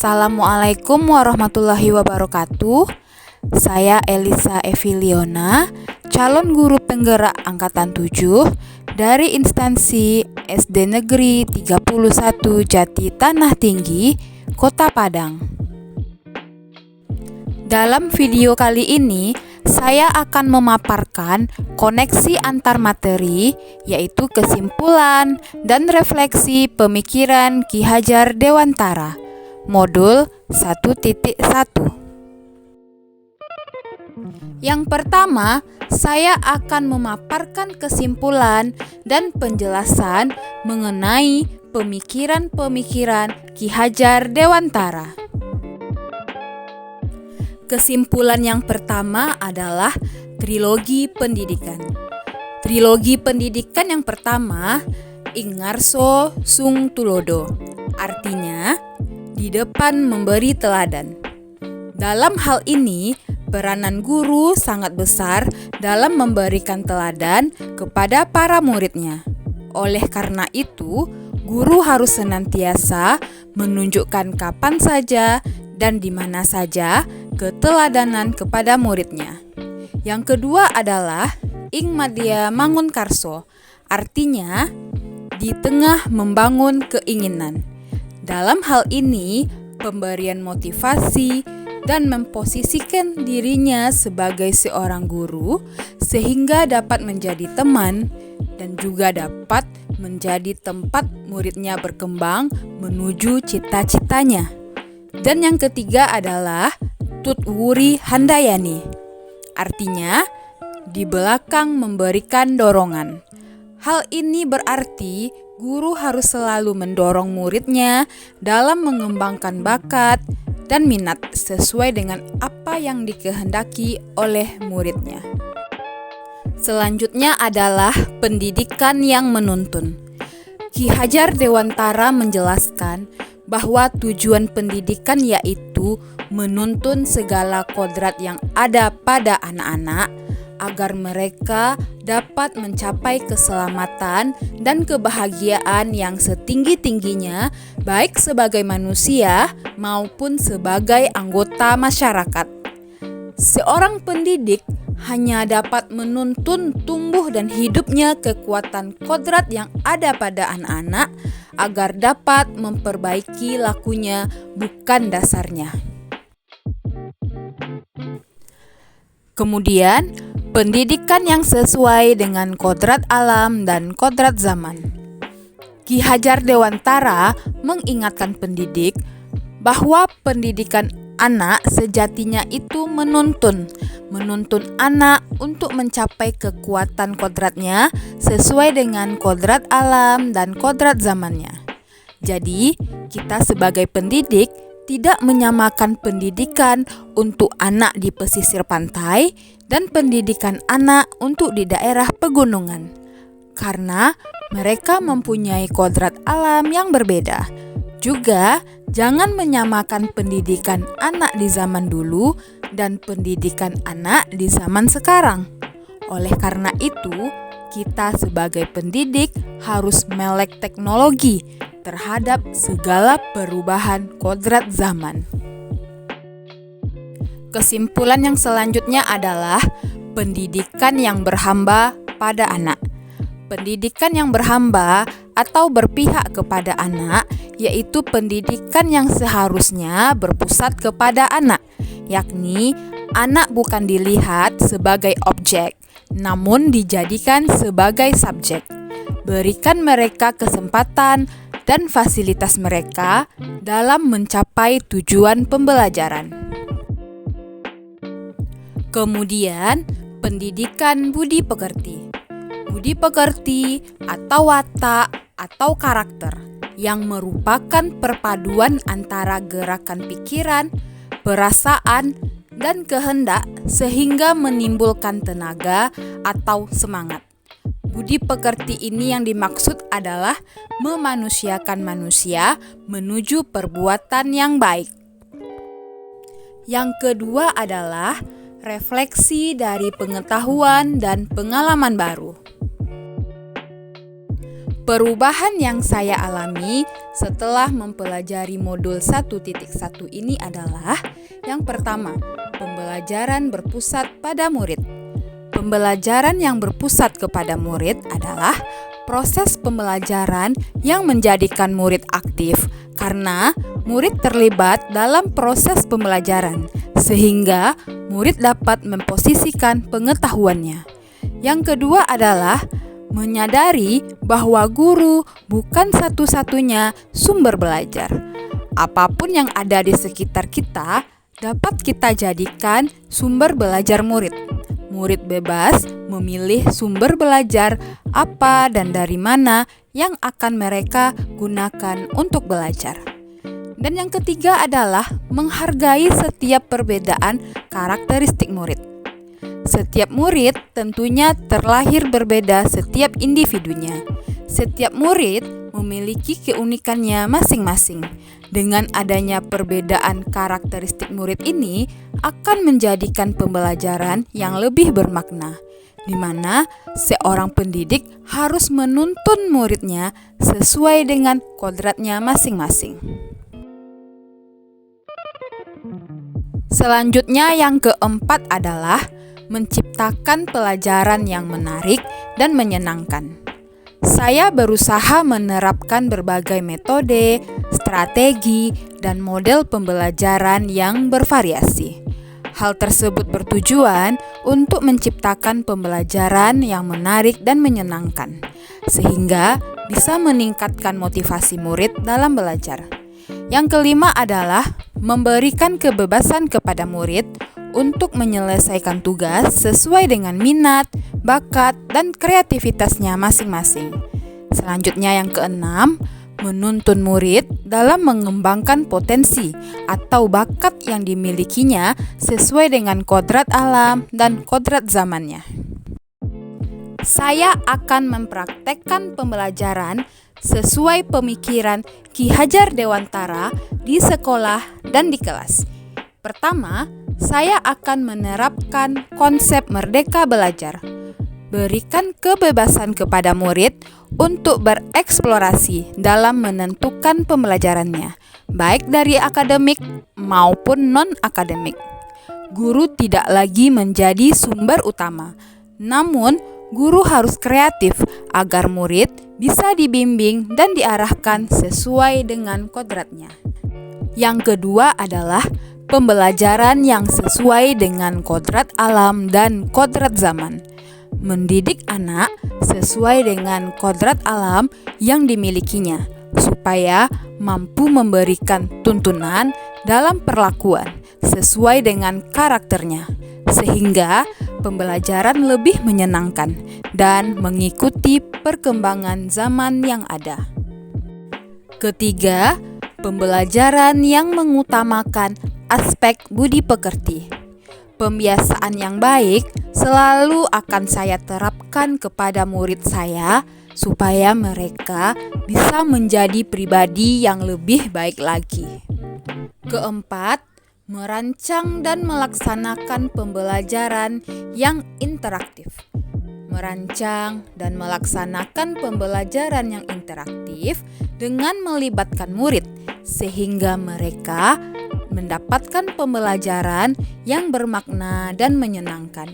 Assalamualaikum warahmatullahi wabarakatuh. Saya Elisa Eviliona, calon guru penggerak angkatan 7 dari instansi SD Negeri 31 Jati Tanah Tinggi, Kota Padang. Dalam video kali ini, saya akan memaparkan koneksi antar materi, yaitu kesimpulan dan refleksi pemikiran Ki Hajar Dewantara, modul 1.1. Yang pertama, saya akan memaparkan kesimpulan dan penjelasan mengenai pemikiran-pemikiran Ki Hajar Dewantara. Kesimpulan yang pertama adalah trilogi pendidikan. Trilogi pendidikan yang pertama, Ing Ngarso Sung Tulodo, artinya di depan memberi teladan. Dalam hal ini, peranan guru sangat besar dalam memberikan teladan kepada para muridnya. Oleh karena itu, guru harus senantiasa menunjukkan kapan saja dan di mana saja keteladanan kepada muridnya. Yang kedua adalah Ing Madya Mangun Karso, artinya di tengah membangun keinginan. Dalam hal ini, pemberian motivasi dan memposisikan dirinya sebagai seorang guru sehingga dapat menjadi teman dan juga dapat menjadi tempat muridnya berkembang menuju cita-citanya. Dan yang ketiga adalah Tut Wuri Handayani, artinya di belakang memberikan dorongan. Hal ini berarti guru harus selalu mendorong muridnya dalam mengembangkan bakat dan minat sesuai dengan apa yang dikehendaki oleh muridnya. Selanjutnya adalah pendidikan yang menuntun. Ki Hajar Dewantara menjelaskan bahwa tujuan pendidikan yaitu menuntun segala kodrat yang ada pada anak-anak agar mereka dapat mencapai keselamatan dan kebahagiaan yang setinggi-tingginya baik sebagai manusia maupun sebagai anggota masyarakat. Seorang pendidik hanya dapat menuntun tumbuh dan hidupnya kekuatan kodrat yang ada pada anak-anak agar dapat memperbaiki lakunya, bukan dasarnya. Kemudian, pendidikan yang sesuai dengan kodrat alam dan kodrat zaman. Ki Hajar Dewantara mengingatkan pendidik bahwa pendidikan anak sejatinya itu menuntun anak untuk mencapai kekuatan kodratnya sesuai dengan kodrat alam dan kodrat zamannya. Jadi, kita sebagai pendidik tidak menyamakan pendidikan untuk anak di pesisir pantai dan pendidikan anak untuk di daerah pegunungan, karena mereka mempunyai kodrat alam yang berbeda. Juga, jangan menyamakan pendidikan anak di zaman dulu dan pendidikan anak di zaman sekarang. Oleh karena itu, kita sebagai pendidik harus melek teknologi terhadap segala perubahan kodrat zaman. Kesimpulan yang selanjutnya adalah pendidikan yang berhamba pada anak. Pendidikan yang berhamba atau berpihak kepada anak yaitu pendidikan yang seharusnya berpusat kepada anak, yakni anak bukan dilihat sebagai objek, namun dijadikan sebagai subjek. Berikan mereka kesempatan dan fasilitas mereka dalam mencapai tujuan pembelajaran. Kemudian, pendidikan budi pekerti. Budi pekerti atau watak atau karakter yang merupakan perpaduan antara gerakan pikiran, perasaan, dan kehendak sehingga menimbulkan tenaga atau semangat. Budi pekerti ini yang dimaksud adalah memanusiakan manusia menuju perbuatan yang baik. Yang kedua adalah refleksi dari pengetahuan dan pengalaman baru. Perubahan yang saya alami setelah mempelajari modul 1.1 ini adalah yang pertama, pembelajaran berpusat pada murid. Pembelajaran yang berpusat kepada murid adalah proses pembelajaran yang menjadikan murid aktif karena murid terlibat dalam proses pembelajaran sehingga murid dapat memposisikan pengetahuannya. Yang kedua adalah menyadari bahwa guru bukan satu-satunya sumber belajar. Apapun yang ada di sekitar kita dapat kita jadikan sumber belajar murid. Murid bebas memilih sumber belajar apa dan dari mana yang akan mereka gunakan untuk belajar. Dan yang ketiga adalah menghargai setiap perbedaan karakteristik murid. Setiap murid tentunya terlahir berbeda setiap individunya. Setiap murid memiliki keunikannya masing-masing. Dengan adanya perbedaan karakteristik murid ini akan menjadikan pembelajaran yang lebih bermakna, di mana seorang pendidik harus menuntun muridnya sesuai dengan kodratnya masing-masing. Selanjutnya yang keempat adalah menciptakan pelajaran yang menarik dan menyenangkan. Saya berusaha menerapkan berbagai metode, strategi, dan model pembelajaran yang bervariasi. Hal tersebut bertujuan untuk menciptakan pembelajaran yang menarik dan menyenangkan, sehingga bisa meningkatkan motivasi murid dalam belajar. Yang kelima adalah memberikan kebebasan kepada murid untuk menyelesaikan tugas sesuai dengan minat, bakat, dan kreativitasnya masing-masing. Selanjutnya yang keenam, menuntun murid dalam mengembangkan potensi atau bakat yang dimilikinya sesuai dengan kodrat alam dan kodrat zamannya. Saya akan mempraktekkan pembelajaran sesuai pemikiran Ki Hajar Dewantara di sekolah dan di kelas. Pertama, saya akan menerapkan konsep merdeka belajar. Berikan kebebasan kepada murid untuk bereksplorasi dalam menentukan pembelajarannya, baik dari akademik maupun non-akademik. Guru tidak lagi menjadi sumber utama, namun guru harus kreatif agar murid bisa dibimbing dan diarahkan sesuai dengan kodratnya. Yang kedua adalah pembelajaran yang sesuai dengan kodrat alam dan kodrat zaman. Mendidik anak sesuai dengan kodrat alam yang dimilikinya, supaya mampu memberikan tuntunan dalam perlakuan sesuai dengan karakternya, sehingga pembelajaran lebih menyenangkan dan mengikuti perkembangan zaman yang ada. Ketiga, pembelajaran yang mengutamakan aspek budi pekerti. Pembiasaan yang baik selalu akan saya terapkan kepada murid saya supaya mereka bisa menjadi pribadi yang lebih baik lagi. Keempat, merancang dan melaksanakan pembelajaran yang interaktif. Merancang dan melaksanakan pembelajaran yang interaktif dengan melibatkan murid sehingga mereka mendapatkan pembelajaran yang bermakna dan menyenangkan.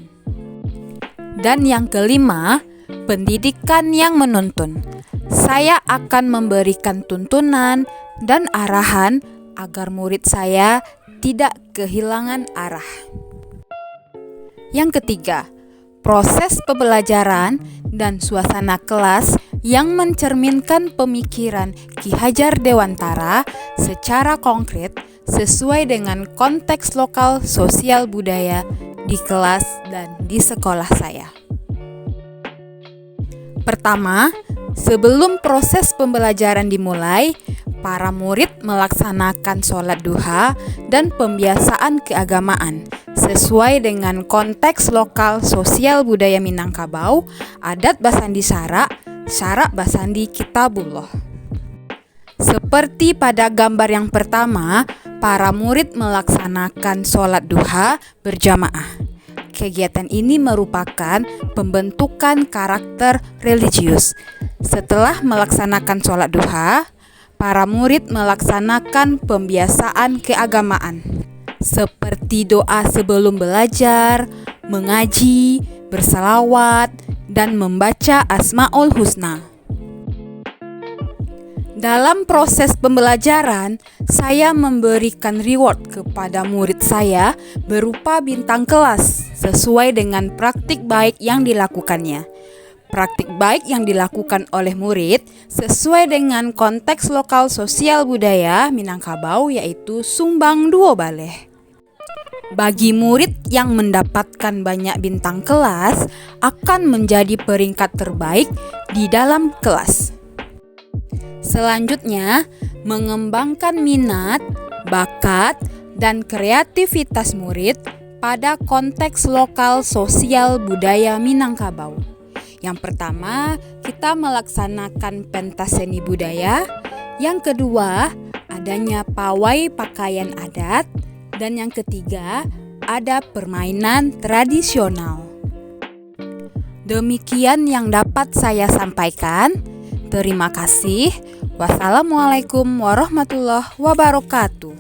Dan yang kelima, pendidikan yang menuntun. Saya akan memberikan tuntunan dan arahan agar murid saya tidak kehilangan arah. Yang ketiga, proses pembelajaran dan suasana kelas yang mencerminkan pemikiran Ki Hajar Dewantara secara konkret sesuai dengan konteks lokal sosial budaya di kelas dan di sekolah saya. Pertama, sebelum proses pembelajaran dimulai, para murid melaksanakan sholat duha dan pembiasaan keagamaan sesuai dengan konteks lokal sosial budaya Minangkabau, adat Basandi Sara, syarak Basandi Kitabullah. Seperti pada gambar yang pertama, para murid melaksanakan sholat duha berjamaah. Kegiatan ini merupakan pembentukan karakter religius. Setelah melaksanakan sholat duha, para murid melaksanakan pembiasaan keagamaan, seperti doa sebelum belajar, mengaji, bersalawat, dan membaca Asmaul Husna. Dalam proses pembelajaran, saya memberikan reward kepada murid saya berupa bintang kelas sesuai dengan praktik baik yang dilakukannya. Praktik baik yang dilakukan oleh murid sesuai dengan konteks lokal sosial budaya Minangkabau, yaitu sumbang duo baleh. Bagi murid yang mendapatkan banyak bintang kelas akan menjadi peringkat terbaik di dalam kelas. Selanjutnya, mengembangkan minat, bakat, dan kreativitas murid pada konteks lokal sosial budaya Minangkabau. Yang pertama, kita melaksanakan pentas seni budaya. Yang kedua, adanya pawai pakaian adat. Dan yang ketiga, ada permainan tradisional. Demikian yang dapat saya sampaikan. Terima kasih. Wassalamualaikum warahmatullahi wabarakatuh.